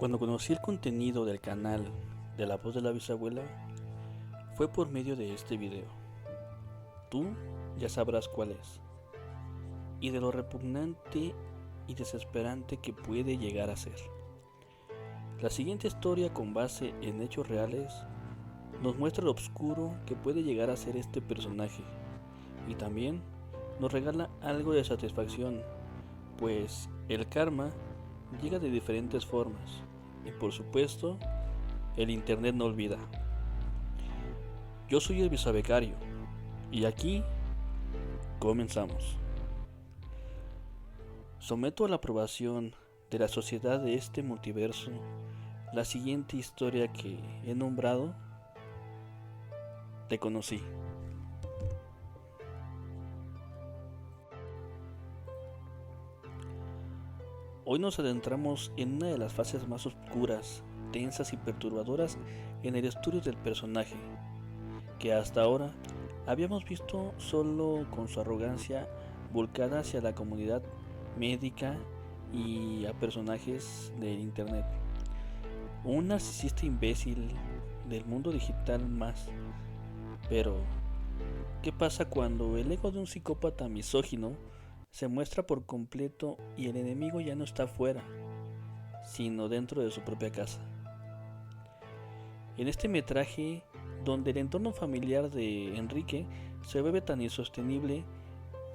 Cuando conocí el contenido del canal de La Voz de la Bisabuela, fue por medio de este video. Tú ya sabrás cuál es, y de lo repugnante y desesperante que puede llegar a ser. La siguiente historia, con base en hechos reales, nos muestra lo oscuro que puede llegar a ser este personaje, y también nos regala algo de satisfacción, pues el karma llega de diferentes formas, y por supuesto, el internet no olvida. Yo soy el bisabecario, y aquí comenzamos. Someto a la aprobación de la sociedad de este multiverso la siguiente historia que he nombrado Te conocí. Hoy nos adentramos en una de las fases más oscuras, tensas y perturbadoras en el estudio del personaje, que hasta ahora habíamos visto solo con su arrogancia volcada hacia la comunidad médica y a personajes del internet. Un narcisista imbécil del mundo digital más. Pero, ¿qué pasa cuando el ego de un psicópata misógino se muestra por completo y el enemigo ya no está afuera, sino dentro de su propia casa? En este metraje, donde el entorno familiar de Enrique se vuelve tan insostenible,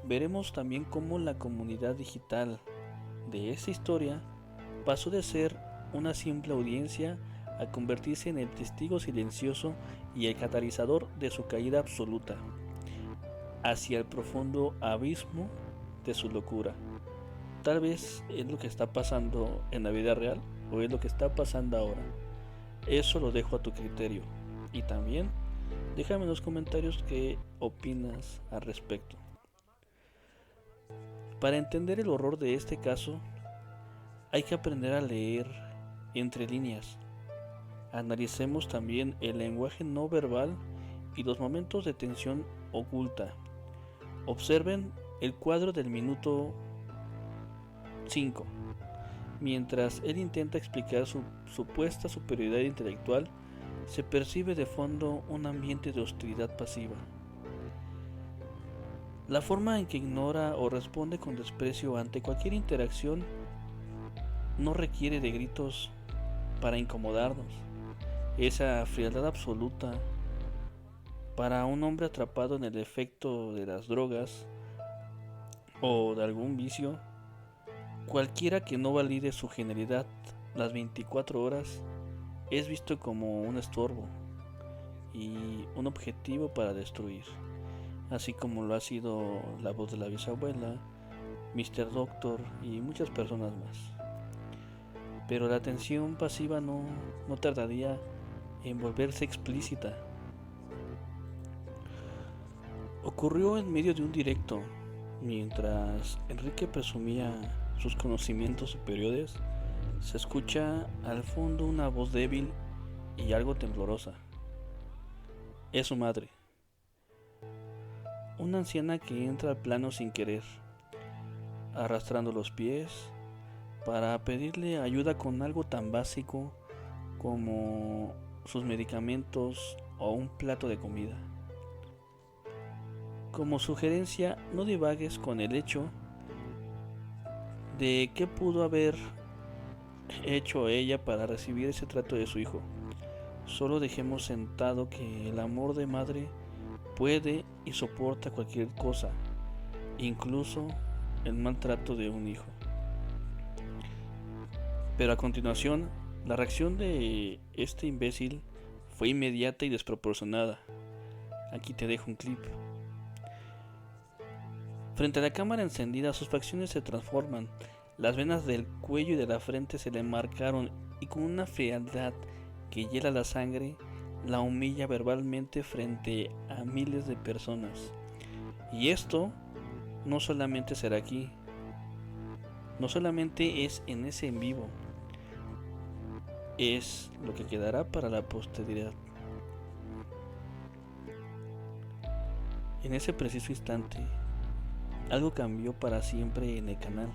veremos también cómo la comunidad digital de esta historia pasó de ser una simple audiencia a convertirse en el testigo silencioso y el catalizador de su caída absoluta hacia el profundo abismo de su locura. Tal vez es lo que está pasando en la vida real o es lo que está pasando ahora. Eso lo dejo a tu criterio. Y también déjame en los comentarios qué opinas al respecto. Para entender el horror de este caso, hay que aprender a leer entre líneas. Analicemos también el lenguaje no verbal y los momentos de tensión oculta. Observen el cuadro del minuto 5. Mientras él intenta explicar su supuesta superioridad intelectual, se percibe de fondo un ambiente de hostilidad pasiva. La forma en que ignora o responde con desprecio ante cualquier interacción no requiere de gritos para incomodarnos. Esa frialdad absoluta para un hombre atrapado en el efecto de las drogas o de algún vicio, cualquiera que no valide su genialidad las 24 horas es visto como un estorbo y un objetivo para destruir, así como lo ha sido La Voz de la Bisabuela, Mr. Doctor y muchas personas más. Pero la atención pasiva no tardaría en volverse explícita. Ocurrió en medio de un directo, mientras Enrique presumía sus conocimientos superiores. Se escucha al fondo una voz débil y algo temblorosa. Es su madre, una anciana que entra al plano sin querer, arrastrando los pies para pedirle ayuda con algo tan básico como sus medicamentos o un plato de comida. Como sugerencia, no divagues con el hecho de qué pudo haber hecho ella para recibir ese trato de su hijo. Solo dejemos sentado que el amor de madre puede y soporta cualquier cosa, incluso el maltrato de un hijo. Pero a continuación, la reacción de este imbécil fue inmediata y desproporcionada. Aquí te dejo un clip. Frente a la cámara encendida, sus facciones se transforman. Las venas del cuello y de la frente se le marcaron y con una frialdad que hiela la sangre, la humilla verbalmente frente a miles de personas. Y esto no solamente será aquí, no solamente es en ese en vivo, es lo que quedará para la posteridad. En ese preciso instante, algo cambió para siempre en el canal.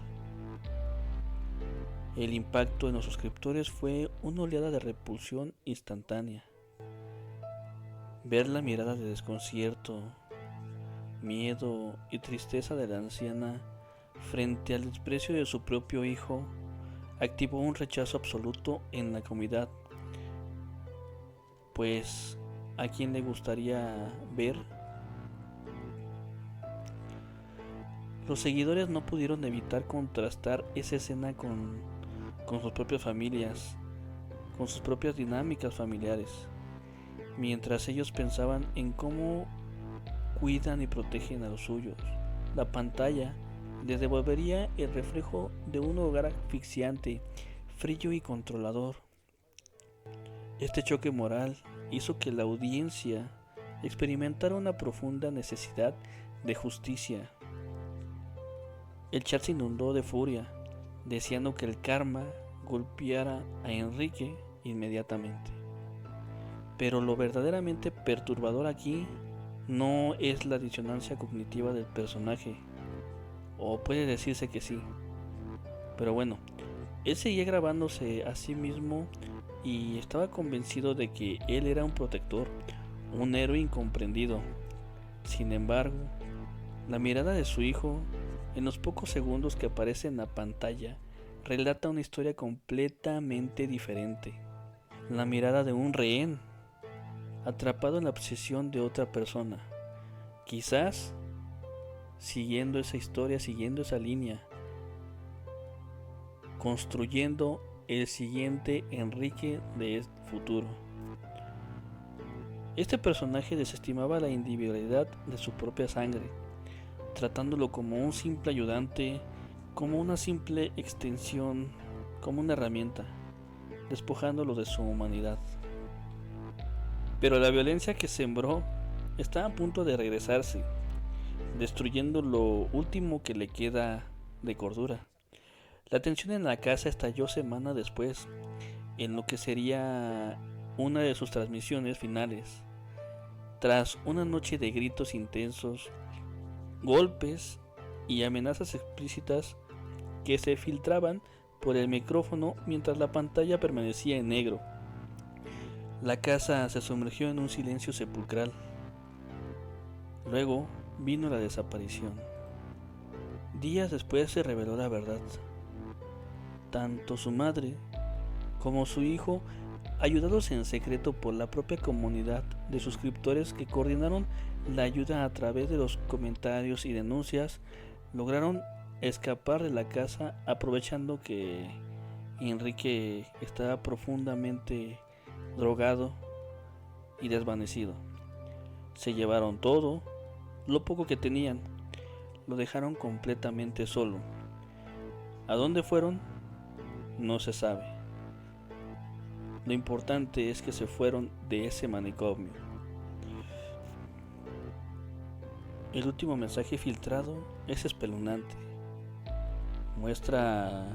El impacto en los suscriptores fue una oleada de repulsión instantánea. Ver la mirada de desconcierto, miedo y tristeza de la anciana frente al desprecio de su propio hijo activó un rechazo absoluto en la comunidad, pues ¿a quién le gustaría ver? Los seguidores no pudieron evitar contrastar esa escena con sus propias familias, con sus propias dinámicas familiares, mientras ellos pensaban en cómo cuidan y protegen a los suyos. La pantalla les devolvería el reflejo de un hogar asfixiante, frío y controlador. Este choque moral hizo que la audiencia experimentara una profunda necesidad de justicia. El chat se inundó de furia, deseando que el karma golpeara a Enrique inmediatamente. Pero lo verdaderamente perturbador aquí no es la disonancia cognitiva del personaje, o puede decirse que sí, pero bueno, él seguía grabándose a sí mismo y estaba convencido de que él era un protector, un héroe incomprendido. Sin embargo, la mirada de su hijo, en los pocos segundos que aparece en la pantalla, relata una historia completamente diferente. La mirada de un rehén, atrapado en la obsesión de otra persona. Quizás siguiendo esa historia, siguiendo esa línea, construyendo el siguiente Enrique de este futuro. Este personaje desestimaba la individualidad de su propia sangre, tratándolo como un simple ayudante, como una simple extensión, como una herramienta, despojándolo de su humanidad. Pero la violencia que sembró está a punto de regresarse, destruyendo lo último que le queda de cordura. La tensión en la casa estalló semana después, en lo que sería una de sus transmisiones finales. Tras una noche de gritos intensos, golpes y amenazas explícitas que se filtraban por el micrófono mientras la pantalla permanecía en negro, la casa se sumergió en un silencio sepulcral. Luego vino la desaparición. Días después se reveló la verdad. Tanto su madre como su hijo, ayudados en secreto por la propia comunidad de suscriptores que coordinaron la ayuda a través de los comentarios y denuncias, lograron escapar de la casa aprovechando que Enrique estaba profundamente drogado y desvanecido. Se llevaron todo, lo poco que tenían, lo dejaron completamente solo. ¿A dónde fueron? No se sabe. Lo importante es que se fueron de ese manicomio. El último mensaje filtrado es espeluznante. Muestra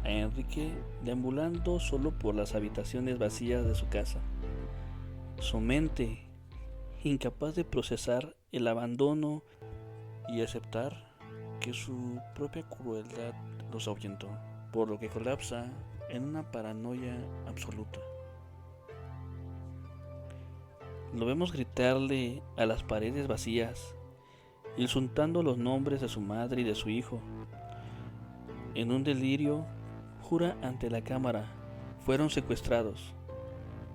a Enrique deambulando solo por las habitaciones vacías de su casa. Su mente, incapaz de procesar el abandono y aceptar que su propia crueldad los ahuyentó, por lo que colapsa en una paranoia absoluta. Lo vemos gritarle a las paredes vacías, insultando los nombres de su madre y de su hijo. En un delirio, jura ante la cámara: fueron secuestrados,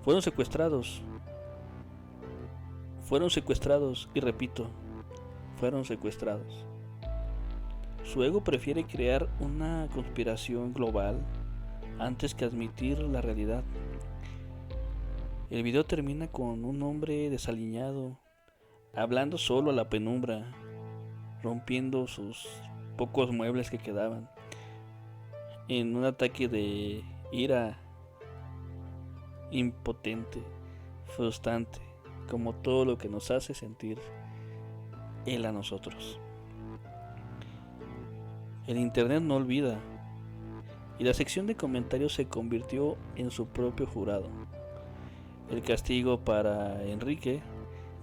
fueron secuestrados, fueron secuestrados, y repito, fueron secuestrados. Su ego prefiere crear una conspiración global antes que admitir la realidad. El video termina con un hombre desaliñado, hablando solo a la penumbra, rompiendo sus pocos muebles que quedaban, en un ataque de ira impotente, frustrante, como todo lo que nos hace sentir él a nosotros. El internet no olvida, y la sección de comentarios se convirtió en su propio jurado. El castigo para Enrique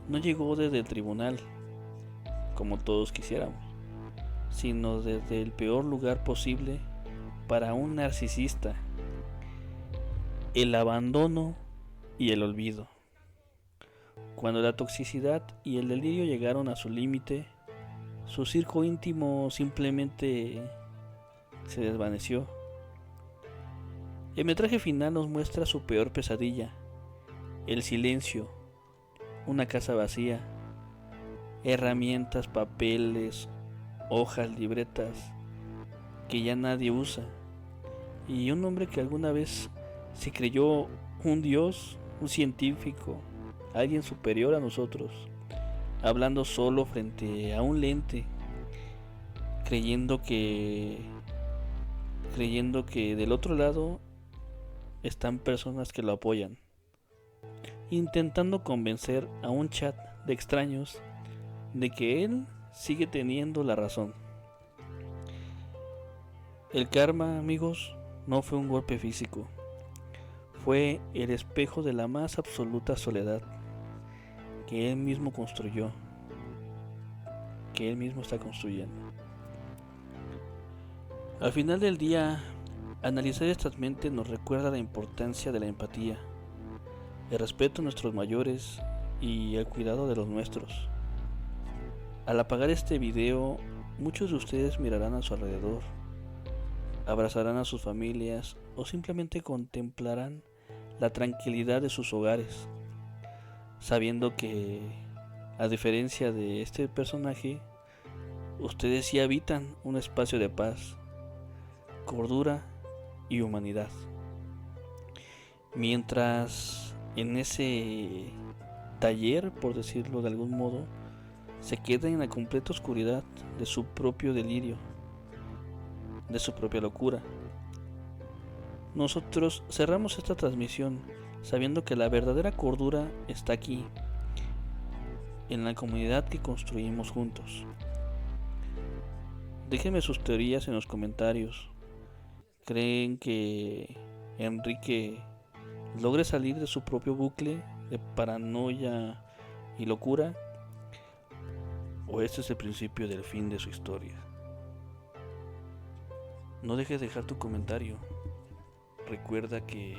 no llegó desde el tribunal, como todos quisiéramos, sino desde el peor lugar posible para un narcisista: el abandono y el olvido. Cuando la toxicidad y el delirio llegaron a su límite, su circo íntimo simplemente se desvaneció. El metraje final nos muestra su peor pesadilla: el silencio, una casa vacía, herramientas, papeles, hojas, libretas que ya nadie usa, y un hombre que alguna vez se creyó un dios, un científico, alguien superior a nosotros, hablando solo frente a un lente, creyendo que del otro lado están personas que lo apoyan, intentando convencer a un chat de extraños de que él sigue teniendo la razón. El karma, amigos, no fue un golpe físico, fue el espejo de la más absoluta soledad que él mismo construyó, que él mismo está construyendo. Al final del día, analizar estas mentes nos recuerda la importancia de la empatía, el respeto a nuestros mayores y el cuidado de los nuestros. Al apagar este video, muchos de ustedes mirarán a su alrededor, abrazarán a sus familias o simplemente contemplarán la tranquilidad de sus hogares, sabiendo que, a diferencia de este personaje, ustedes sí habitan un espacio de paz, cordura y humanidad. Mientras en ese taller, por decirlo de algún modo, se queda en la completa oscuridad de su propio delirio, de su propia locura. Nosotros cerramos esta transmisión sabiendo que la verdadera cordura está aquí, en la comunidad que construimos juntos. Déjenme sus teorías en los comentarios. ¿Creen que Enrique logre salir de su propio bucle de paranoia y locura? ¿O este es el principio del fin de su historia? No dejes de dejar tu comentario. Recuerda que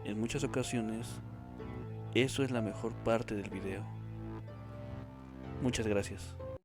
en muchas ocasiones eso es la mejor parte del video. Muchas gracias.